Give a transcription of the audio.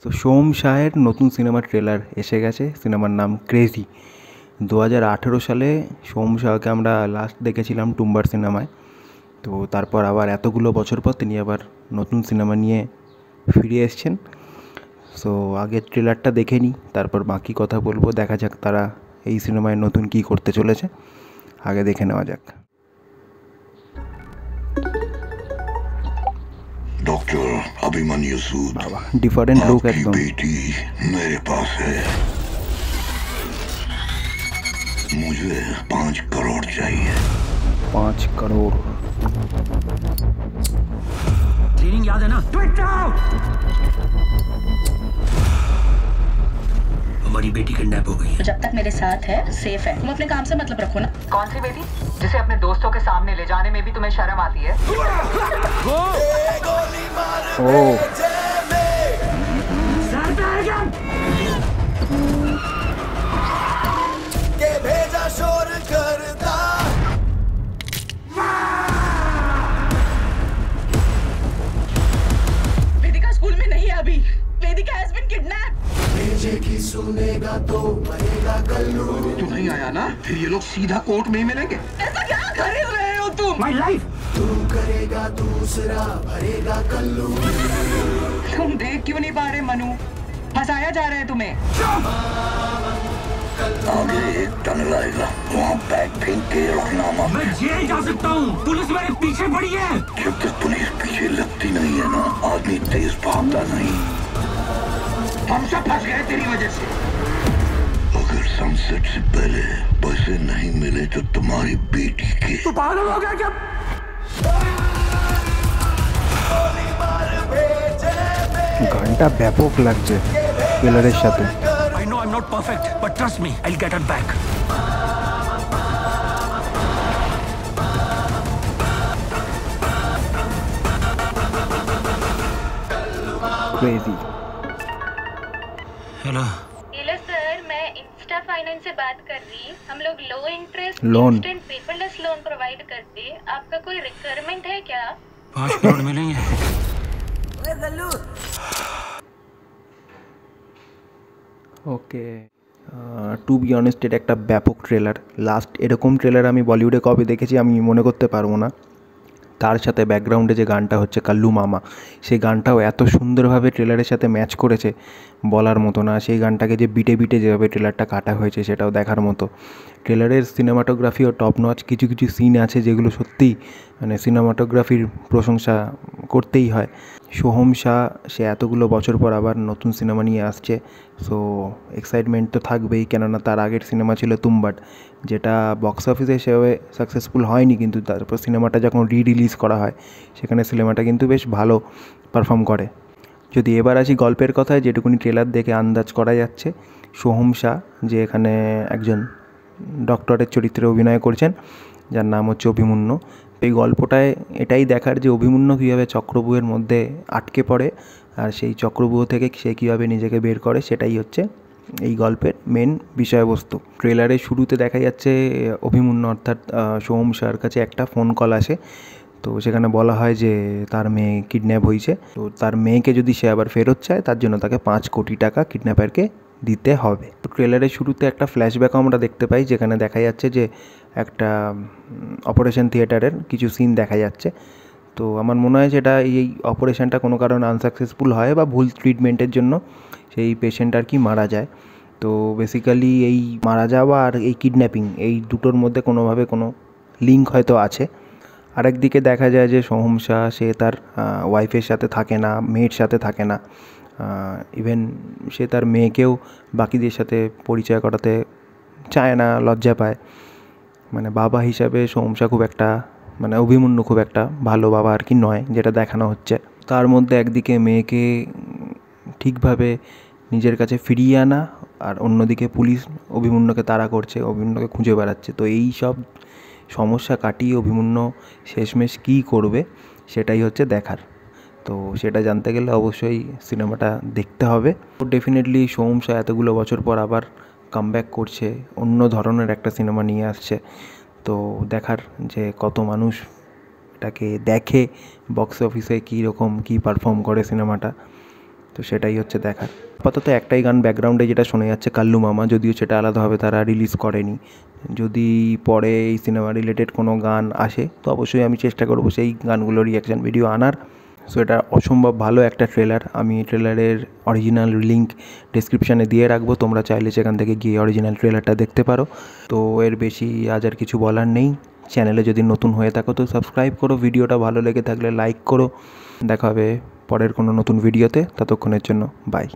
তো সোম শাহের নতুন সিনেমার ট্রেলার এসে গেছে। সিনেমার নাম ক্রেজি। 2018 সালে সোম শাহকে আমরা লাস্ট দেখেছিলাম টুম্বার সিনেমায়। তো তারপর আবার এতগুলো বছর পর তিনি আবার নতুন সিনেমা নিয়ে ফিরে এসছেন। সো আগের ট্রেলারটা দেখে নিই, তারপর বাকি কথা বলবো। দেখা যাক তারা এই সিনেমায় নতুন কী করতে চলেছে, আগে দেখে নেওয়া যাক। डॉक्टर अभिमन्यु सूद, बाबा डिफरेंट लुक आपकी एकदम। बेटी मेरे पास है। मुझे 5 करोड़ चाहिए। 5 करोड़। क्लीनिंग याद है ना? हमारी बेटी किडनैप हो गई है। जब तक मेरे साथ है सेफ है। तुम अपने काम से मतलब रखो ना। कौन सी बेटी जिसे अपने दोस्तों के सामने ले जाने में भी तुम्हें शर्म आती है? ओ के भेजा शोर करता वेदिका स्कूल में नहीं है अभी। वेदिका हैज बीन किडनैप। भेजे की सुनेगा तो मरेगा कल्लू। तू नहीं आया ना, फिर ये लोग सीधा कोर्ट में ही मिलेंगे। ऐसा क्या कर रहे हो तुम? My life. तू करेगा दूसरा भरेगा कल्लू। तुम देख क्यों नहीं पा रहे मनु? फंसाया जा रहा है तुम्हें। आगे एक टनल आएगा, वहाँ बैग फेंक के रखना मत। मैं जेल जा सकता हूँ, पुलिस मेरे पीछे पड़ी है। जब तक पुलिस पीछे लगती नहीं है ना, आदमी तेज भागता नहीं। हम सब फंस गए तेरी वजह से। अगर सनसेट से पहले पैसे नहीं मिले तो तुम्हारी बेटी के तू पागल हो गया क्या? গানটা ব্যাপক লাগছে ট্রেলারের সাথে। I know I'm not perfect, but trust me, I'll get it back. Crazy. Hello. Hello sir, मैं इंस्टा फाइनेंस से बात कर रही हूँ। हम लोग लो interest loan. Instant paperless loan provide करते हैं। आपका कोई रिक्वायरमेंट है क्या? 5 करोड़ मिलेंगे। ওকে, টু বি অনেস্ট এটা একটা ব্যাপক ট্রেলার। লাস্ট এরকম ট্রেলার আমি বলিউডে কবে দেখেছি আমি মনে করতে পারবো না। তার সাথে ব্যাকগ্রাউন্ডে যে গানটা হচ্ছে কাল্লু মামা, সেই গানটাও এত সুন্দরভাবে ট্রেলারের সাথে ম্যাচ করেছে বলার মতো না। সেই গানটাকে যে বিটে বিটে যেভাবে ট্রেলারটা কাটা হয়েছে সেটাও দেখার মতো। ট্রেলারের সিনেমাটোগ্রাফিও টপ নচ। কিছু কিছু সিন আছে যেগুলো সত্যিই মানে সিনেমাটোগ্রাফির প্রশংসা করতেই হয়। সোহম শাহ সে এতগুলো বছর পর আবার নতুন সিনেমা নিয়ে আসছে। সো এক্সাইটমেন্ট তো থাকবেই, কেননা তার আগের সিনেমা ছিল তুম্বাড, যেটা বক্স অফিসে সেভাবে সাকসেসফুল হয়নি, কিন্তু তারপর সিনেমাটা যখন রিলিজ করা হয় সেখানে সিনেমাটা কিন্তু বেশ ভালো পারফর্ম করে। যদি এবার আসি গল্পের কথায়, যেটুকুনি ট্রেলার দেখে আন্দাজ করা যাচ্ছে, সোহম শাহ যে এখানে একজন ডক্টরের চরিত্রে অভিনয় করছেন, যার নাম হচ্ছে অভিমন্যু। এই গল্পটায় এটাই দেখার যে অভিমন্যু কীভাবে চক্রব্যূহের মধ্যে আটকে পড়ে আর সেই চক্রব্যূহ থেকে সে কীভাবে নিজেকে বের করে, সেটাই হচ্ছে এই গল্পের মেন বিষয়বস্তু। ট্রেলারের শুরুতে দেখা যাচ্ছে অভিমন্যু অর্থাৎ সোহম শাহর কাছে একটা ফোন কল আসে। তো সেখানে বলা হয় যে তার মেয়ে কিডন্যাপ হয়েছে। তো তার মেয়েকে যদি সে আবার ফেরত চায় তার জন্য তাকে 5 কোটি টাকা কিডন্যাপারকে দিতে হবে। তো ট্রেলারের শুরুতে একটা ফ্ল্যাশব্যাক আমরা দেখতে পাই, যেখানে দেখা যাচ্ছে যে একটা অপারেশন থিয়েটারের কিছু সিন দেখা যাচ্ছে। তো আমার মনে হয় যেটা এই অপারেশনটা কোনো কারণে আনসাকসেসফুল হয় বা ভুল ট্রিটমেন্টের জন্য সেই পেশেন্ট আর কি মারা যায়। তো বেসিক্যালি এই মারা যাওয়া আর এই কিডন্যাপিং, এই দুটোর মধ্যে কোনোভাবে কোনো লিঙ্ক হয়তো আছে। আরেকদিকে দেখা যায় যে সোহম শাহ সে তার ওয়াইফের সাথে থাকে না, মেয়ের সাথে থাকে না। ইভেন সে তার মেয়েকেও বাকিদের সাথে পরিচয় করাতে চায় না, লজ্জা পায়। মানে বাবা হিসাবে সোহম শাহ খুব একটা মানে অভিমন্যু খুব একটা ভালো বাবা আর কি নয়, যেটা দেখানো হচ্ছে। তার মধ্যে একদিকে মেয়েকে ঠিকভাবে নিজের কাছে ফিরিয়ে আনা, আর অন্যদিকে পুলিশ অভিমন্যুকে তাড়া করছে, অভিমন্যুকে খুঁজে বেড়াচ্ছে। তো এই সব সমস্যা কাটিয়ে অভিমন্যু শেষমেশ কী করবে সেটাই হচ্ছে দেখার। তো সেটা জানতে গেলে অবশ্যই সিনেমাটা দেখতে হবে। তো ডেফিনেটলি সোহম শাহ এতগুলো বছর পর আবার কামব্যাক করছে, অন্য ধরনের একটা সিনেমা নিয়ে আসছে। তো দেখার যে কত মানুষ এটাকে দেখে, বক্স অফিসে কী রকম কী পারফর্ম করে সিনেমাটা, তো সেটাই হচ্ছে দেখার। আপাতত একটাই গান ব্যাকগ্রাউন্ডে যেটা শোনা যাচ্ছে কাল্লু মামা, যদিও সেটা আলাদাভাবে তারা রিলিজ করেনি। যদি পরে এই সিনেমা রিলেটেড কোনো গান আসে তো অবশ্যই আমি চেষ্টা করবো সেই গানগুলোর রিয়াকশান ভিডিও আনার। সো এটা অসম্ভব ভালো একটা ট্রেলার। আমি ট্রেলারের অরিজিনাল লিঙ্ক ডেসক্রিপশানে দিয়ে রাখবো, তোমরা চাইলে সেখান থেকে গিয়ে অরিজিনাল ট্রেলারটা দেখতে পারো। তো এর বেশি আজ আর কিছু বলার নেই। চ্যানেলে যদি নতুন হয়ে থাকো তো সাবস্ক্রাইব করো, ভিডিওটা ভালো লেগে থাকলে লাইক করো। দেখা হবে পরের কোনো নতুন ভিডিওতে, ততক্ষণের জন্য বাই।